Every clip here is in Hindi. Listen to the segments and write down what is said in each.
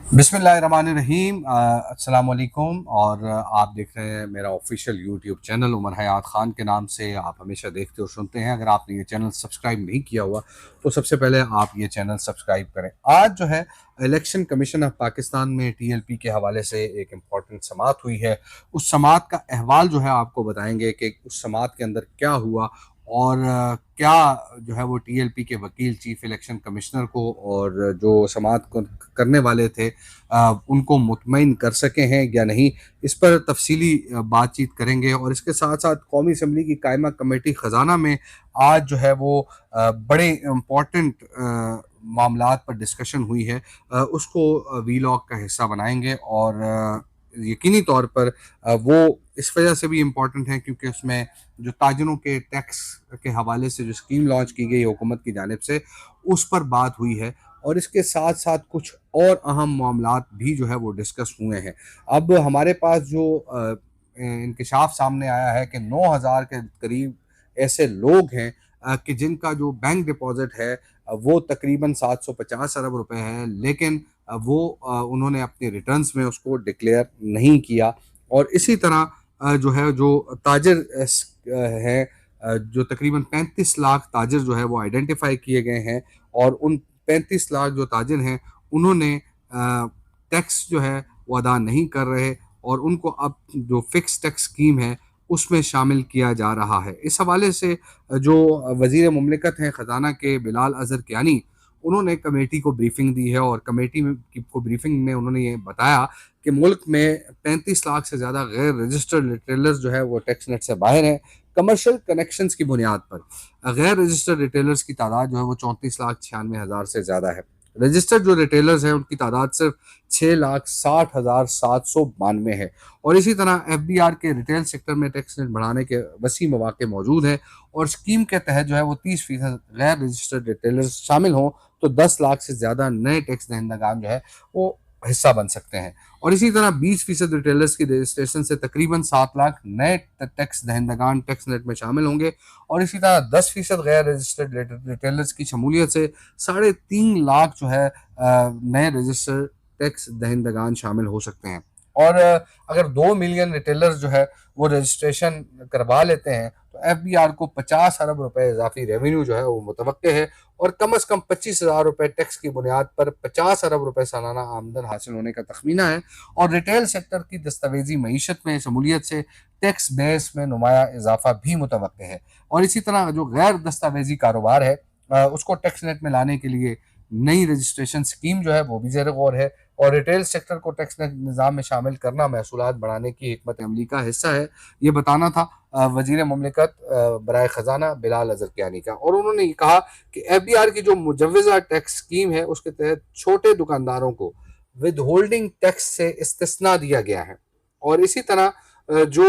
बिस्मिल्लाहिर्रहमानिर्रहीम। अस्सलाम वालेकुम। और आप देख रहे हैं मेरा ऑफिशियल यूट्यूब चैनल उमर हयात ख़ान के नाम से। आप हमेशा देखते और सुनते हैं। अगर आपने ये चैनल सब्सक्राइब नहीं किया हुआ तो सबसे पहले आप ये चैनल सब्सक्राइब करें। आज जो है इलेक्शन कमीशन ऑफ पाकिस्तान में टीएलपी के हवाले से एक इम्पॉर्टेंट समाअत हुई है। उस समाअत का अहवाल जो है आपको बताएंगे कि उस समाअत के अंदर क्या हुआ और क्या जो है वो टीएलपी के वकील चीफ इलेक्शन कमिश्नर को और जो समाअत को करने वाले थे उनको मुतमईन कर सके हैं या नहीं, इस पर तफसीली बातचीत करेंगे। और इसके साथ साथ कौमी असम्बली की कायमा कमेटी ख़जाना में आज जो है वो बड़े इम्पॉर्टेंट मामलात पर डिस्कशन हुई है, उसको वीलॉग का हिस्सा बनाएंगे। और यकीनी तौर पर वो इस वजह से भी इम्पॉर्टेंट है क्योंकि उसमें जो ताजरों के टैक्स के हवाले से जो स्कीम लॉन्च की गई हुकूमत की जानिब से, उस पर बात हुई है। और इसके साथ साथ कुछ और अहम मामलात भी जो है वो डिस्कस हुए हैं। अब हमारे पास जो इंकशाफ सामने आया है कि 9,000 के करीब ऐसे लोग हैं कि जिनका जो बैंक डिपॉजिट है वो तकरीबन 750 अरब रुपए है, लेकिन वो उन्होंने अपने रिटर्न्स में उसको डिक्लेयर नहीं किया। और इसी तरह जो है जो ताजर हैं, जो तकरीबन 35 लाख ताजर जो है वो आइडेंटिफाई किए गए हैं। और उन 35 लाख जो ताजर हैं उन्होंने टैक्स जो है वो अदा नहीं कर रहे और उनको अब जो फिक्स टैक्स स्कीम है उसमें शामिल किया जा रहा है। इस हवाले से जो वज़ीर मुमलिकत हैं ख़जाना के बिलाल अज़हर कियानी, उन्होंने कमेटी को ब्रीफिंग दी है। और कमेटी में को ब्रीफिंग में उन्होंने ये बताया कि मुल्क में 35 लाख से ज़्यादा गैर रजिस्टर्ड रिटेलर्स जो है वो टैक्स नेट से बाहर हैं। कमर्शियल कनेक्शंस की बुनियाद पर गैर रजिस्टर्ड रिटेलर्स की तादाद जो है वो 34,96,000 से ज़्यादा है। रजिस्टर्ड जो रिटेलर्स हैं उनकी तादाद सिर्फ 6,60,792 है। और इसी तरह एफबीआर के रिटेल सेक्टर में टैक्स नेट बढ़ाने के वसी मौके मौजूद हैं। और स्कीम के तहत जो है वो 30% गैर रजिस्टर्ड रिटेलर्स शामिल हों तो 10 लाख से ज़्यादा नए टैक्स दहिंदगान जो है वो हिस्सा बन सकते हैं। और इसी तरह 20% रिटेलर्स की रजिस्ट्रेशन से तकरीबन 7 लाख नए टैक्स दहिंदगान टैक्स नेट में शामिल होंगे। और इसी तरह 10% गैर रजिस्टर्ड रिटेलर्स की शमूलियत से 3.5 लाख जो है नए रजिस्टर्ड टैक्स दहिंदगान शामिल हो सकते हैं। और अगर 2 मिलियन रिटेलर्स जो है वो रजिस्ट्रेशन करवा लेते हैं तो एफबीआर को 50 अरब रुपए इजाफी रेवेन्यू जो है वो मुतवक्के है। और कम अज़ कम 25,000 रुपए टैक्स की बुनियाद पर 50 अरब रुपए सालाना आमदन हासिल होने का तखमीना है। और रिटेल सेक्टर की दस्तावेजी मईशत में शमूलियत से टैक्स बेस में नुमाया इजाफा भी मुतवक्के है। और इसी तरह जो गैर दस्तावेजी कारोबार है उसको टैक्स नेट में लाने के लिए नई रजिस्ट्रेशन स्कीम जो है वो भी ज़ेर गौर है। और रिटेल सेक्टर को टैक्स निज़ाम में शामिल करना महसूलात बढ़ाने की हिकमत अमली का हिस्सा है, ये बताना था वज़ीर मुमलिकत बराए ख़जाना बिलाल अज़हर कियानी का। और उन्होंने ये कहा कि एफबीआर की जो मुजव्वज़ा टैक्स स्कीम है उसके तहत छोटे दुकानदारों को विद होल्डिंग टैक्स से इस्तिस्ना दिया गया है। और इसी तरह जो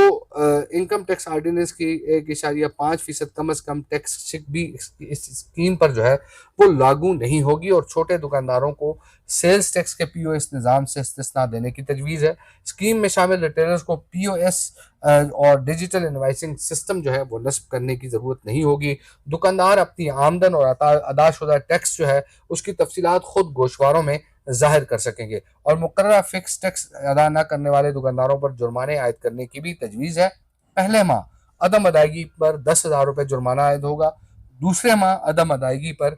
इनकम टैक्स आर्डिनेंस की 1.5% कम अज़ कम टैक्स भी इस स्कीम पर जो है वो लागू नहीं होगी। और छोटे दुकानदारों को सेल्स टैक्स के पीओएस निज़ाम से इस्तिस्ना देने की तजवीज़ है। स्कीम में शामिल रिटेलर्स को पीओएस और डिजिटल इनवाइसिंग सिस्टम जो है वो नस्ब करने की ज़रूरत नहीं होगी। दुकानदार अपनी आमदन और अदाशुदा टैक्स जो है उसकी तफसीलात खुद गोशवारों में जाहिर कर सकेंगे। और मुकर्ररा फिक्स टैक्स अदा न करने वाले दुकानदारों पर जुर्माने आयद करने की भी तजवीज़ है। पहले माह अदम अदायगी पर 10,000 रुपये जुर्माना आयद होगा। दूसरे माह अदम अदायगी पर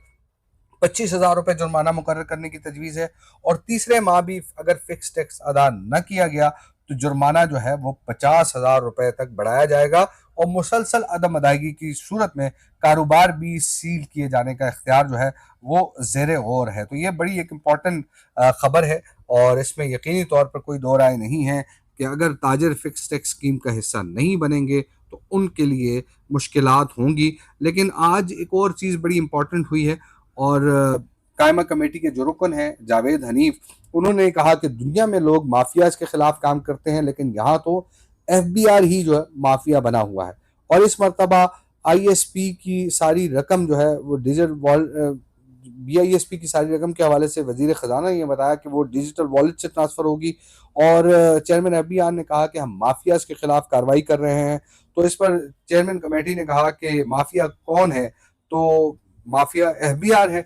25,000 रुपये जुर्माना मुकर्रर करने की तजवीज़ है। और तीसरे माह भी अगर फिक्स टैक्स अदा न किया गया तो जुर्माना जो है वो 50,000 रुपये तक बढ़ाया जाएगा। और मुसलसल अदम अदायगी की सूरत में कारोबार भी सील किए जाने का इख्तियार जो है वो ज़ेर गौर है। तो ये बड़ी एक इम्पॉर्टेंट ख़बर है। और इसमें यकीनी तौर पर कोई दो राय नहीं है कि अगर ताजर फिक्स टैक्स स्कीम का हिस्सा नहीं बनेंगे तो उनके लिए मुश्किलात होंगी। लेकिन आज एक और चीज़ बड़ी इम्पॉर्टेंट हुई है। और कायमा कमेटी के जो रुकन हैं जावेद हनीफ, उन्होंने कहा कि दुनिया में लोग माफियाज के खिलाफ काम करते हैं लेकिन यहाँ तो एफबीआर ही जो है माफिया बना हुआ है। और इस मरतबा आईएसपी की सारी रकम जो है वो बीआईएसपी की सारी रकम के हवाले से वजीर खजाना ने यह बताया कि वो डिजिटल वॉलेट से ट्रांसफर होगी। और चेयरमैन एफबीआर ने कहा कि हम माफियाज के खिलाफ कार्रवाई कर रहे हैं। तो इस पर चेयरमैन कमेटी ने कहा कि माफिया कौन है, तो माफिया एफबीआर है।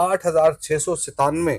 8,697